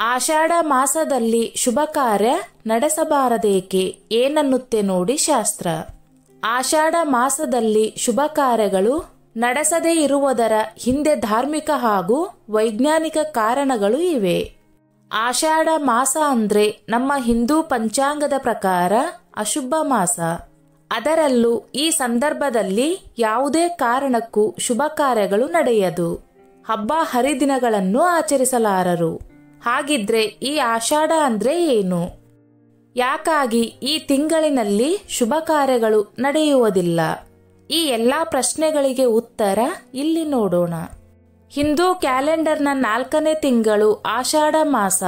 ಆಷಾಢ ಮಾಸದಲ್ಲಿ ಶುಭ ಕಾರ್ಯ ನಡೆಸಬಾರದೇಕೆ? ಏನನ್ನುತ್ತೆ ನೋಡಿ ಶಾಸ್ತ್ರ. ಆಷಾಢ ಮಾಸದಲ್ಲಿ ಶುಭ ಕಾರ್ಯಗಳು ನಡೆಸದೇ ಇರುವುದರ ಹಿಂದೆ ಧಾರ್ಮಿಕ ಹಾಗೂ ವೈಜ್ಞಾನಿಕ ಕಾರಣಗಳು ಇವೆ. ಆಷಾಢ ಮಾಸ ಅಂದ್ರೆ ನಮ್ಮ ಹಿಂದೂ ಪಂಚಾಂಗದ ಪ್ರಕಾರ ಅಶುಭ ಮಾಸ. ಅದರಲ್ಲೂ ಈ ಸಂದರ್ಭದಲ್ಲಿ ಯಾವುದೇ ಕಾರಣಕ್ಕೂ ಶುಭ ಕಾರ್ಯಗಳು ನಡೆಯದು. ಹಬ್ಬ ಹರಿದಿನಗಳನ್ನು ಆಚರಿಸಲಾರರು. ಹಾಗಿದ್ರೆ ಈ ಆಷಾಢ ಅಂದ್ರೆ ಏನು? ಯಾಕಾಗಿ ಈ ತಿಂಗಳಿನಲ್ಲಿ ಶುಭ ಕಾರ್ಯಗಳು ನಡೆಯುವುದಿಲ್ಲ? ಈ ಎಲ್ಲಾ ಪ್ರಶ್ನೆಗಳಿಗೆ ಉತ್ತರ ಇಲ್ಲಿ ನೋಡೋಣ. ಹಿಂದೂ ಕ್ಯಾಲೆಂಡರ್ನ 4ನೇ ತಿಂಗಳು ಆಷಾಢ ಮಾಸ.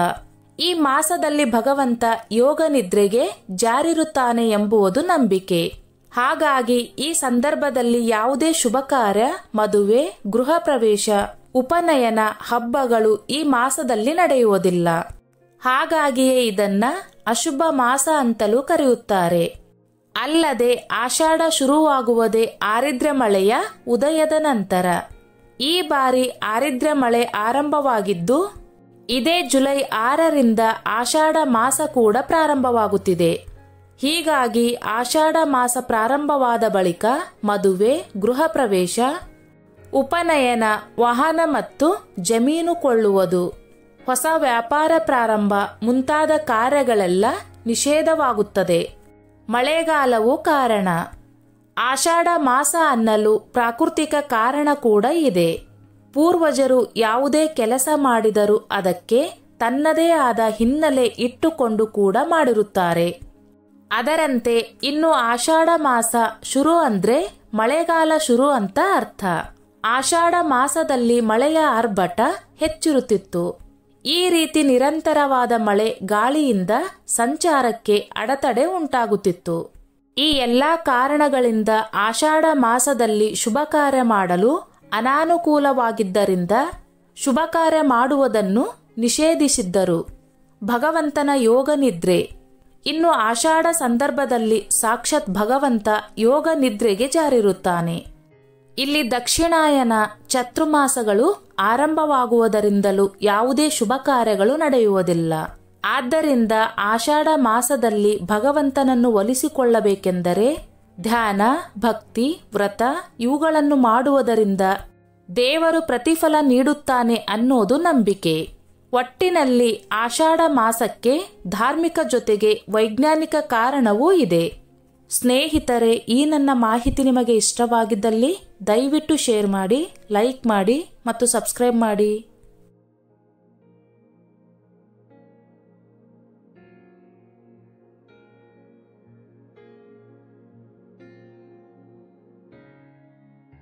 ಈ ಮಾಸದಲ್ಲಿ ಭಗವಂತ ಯೋಗ ನಿದ್ರೆಗೆ ಜಾರಿರುತ್ತಾನೆ ಎಂಬುದು ನಂಬಿಕೆ. ಹಾಗಾಗಿ ಈ ಸಂದರ್ಭದಲ್ಲಿ ಯಾವುದೇ ಶುಭ ಕಾರ್ಯ, ಮದುವೆ, ಗೃಹ ಪ್ರವೇಶ, ಉಪನಯನ, ಹಬ್ಬಗಳು ಈ ಮಾಸದಲ್ಲಿ ನಡೆಯುವುದಿಲ್ಲ. ಹಾಗಾಗಿಯೇ ಇದನ್ನ ಅಶುಭ ಮಾಸ ಅಂತಲೂ ಕರೆಯುತ್ತಾರೆ. ಅಲ್ಲದೆ ಆಷಾಢ ಶುರುವಾಗುವುದೇ ಆರಿದ್ರ ಮಳೆಯ ಉದಯದ ನಂತರ. ಈ ಬಾರಿ ಆರಿದ್ರ ಮಳೆ ಆರಂಭವಾಗಿದ್ದು ಇದೇ ಜುಲೈ 6ರಿಂದ ಆಷಾಢ ಮಾಸ ಕೂಡ ಪ್ರಾರಂಭವಾಗುತ್ತಿದೆ. ಹೀಗಾಗಿ ಆಷಾಢ ಮಾಸ ಪ್ರಾರಂಭವಾದ ಬಳಿಕ ಮದುವೆ, ಗೃಹ ಪ್ರವೇಶ, ಉಪನಯನ, ವಾಹನ ಮತ್ತು ಜಮೀನು ಕೊಳ್ಳುವುದು, ಹೊಸ ವ್ಯಾಪಾರ ಪ್ರಾರಂಭ ಮುಂತಾದ ಕಾರ್ಯಗಳೆಲ್ಲ ನಿಷೇಧವಾಗುತ್ತದೆ. ಮಳೆಗಾಲವು ಕಾರಣ. ಆಷಾಢ ಮಾಸ ಅನ್ನಲು ಪ್ರಾಕೃತಿಕ ಕಾರಣ ಕೂಡ ಇದೆ. ಪೂರ್ವಜರು ಯಾವುದೇ ಕೆಲಸ ಮಾಡಿದರೂ ಅದಕ್ಕೆ ತನ್ನದೇ ಆದ ಹಿನ್ನೆಲೆ ಇಟ್ಟುಕೊಂಡು ಕೂಡ ಮಾಡಿರುತ್ತಾರೆ. ಅದರಂತೆ ಇನ್ನು ಆಷಾಢ ಮಾಸ ಶುರು ಅಂದ್ರೆ ಮಳೆಗಾಲ ಶುರು ಅಂತ ಅರ್ಥ. ಆಷಾಢ ಮಾಸದಲ್ಲಿ ಮಳೆಯ ಆರ್ಭಟ ಹೆಚ್ಚಿರುತ್ತಿತ್ತು. ಈ ರೀತಿ ನಿರಂತರವಾದ ಮಳೆ ಗಾಳಿಯಿಂದ ಸಂಚಾರಕ್ಕೆ ಅಡೆತಡೆ ಉಂಟಾಗುತ್ತಿತ್ತು. ಈ ಎಲ್ಲಾ ಕಾರಣಗಳಿಂದ ಆಷಾಢ ಮಾಸದಲ್ಲಿ ಶುಭ ಕಾರ್ಯ ಮಾಡಲು ಅನಾನುಕೂಲವಾಗಿದ್ದರಿಂದ ಶುಭ ಕಾರ್ಯ ಮಾಡುವುದನ್ನು ನಿಷೇಧಿಸಿದ್ದರು. ಭಗವಂತನ ಯೋಗ ನಿದ್ರೆ. ಇನ್ನು ಆಷಾಢ ಸಂದರ್ಭದಲ್ಲಿ ಸಾಕ್ಷಾತ್ ಭಗವಂತ ಯೋಗ ನಿದ್ರೆಗೆ ಜಾರಿರುತ್ತಾನೆ. ಇಲ್ಲಿ ದಕ್ಷಿಣಾಯನ ಚಾತುರ್ಮಾಸಗಳು ಆರಂಭವಾಗುವುದರಿಂದಲೂ ಯಾವುದೇ ಶುಭ ಕಾರ್ಯಗಳು ನಡೆಯುವುದಿಲ್ಲ. ಆದ್ದರಿಂದ ಆಷಾಢ ಮಾಸದಲ್ಲಿ ಭಗವಂತನನ್ನು ಒಲಿಸಿಕೊಳ್ಳಬೇಕೆಂದರೆ ಧ್ಯಾನ, ಭಕ್ತಿ, ವ್ರತ ಇವುಗಳನ್ನು ಮಾಡುವುದರಿಂದ ದೇವರು ಪ್ರತಿಫಲ ನೀಡುತ್ತಾನೆ ಅನ್ನೋದು ನಂಬಿಕೆ. ಒಟ್ಟಿನಲ್ಲಿ ಆಷಾಢ ಮಾಸಕ್ಕೆ ಧಾರ್ಮಿಕ ಜೊತೆಗೆ ವೈಜ್ಞಾನಿಕ ಕಾರಣವೂ ಇದೆ. ಸ್ನೇಹಿತರೆ, ಈ ನನ್ನ ಮಾಹಿತಿ ನಿಮಗೆ ಇಷ್ಟವಾಗಿದ್ದಲ್ಲಿ ದಯವಿಟ್ಟು ಶೇರ್ ಮಾಡಿ, ಲೈಕ್ ಮಾಡಿ ಮತ್ತು ಸಬ್ಸ್ಕ್ರೈಬ್ ಮಾಡಿ.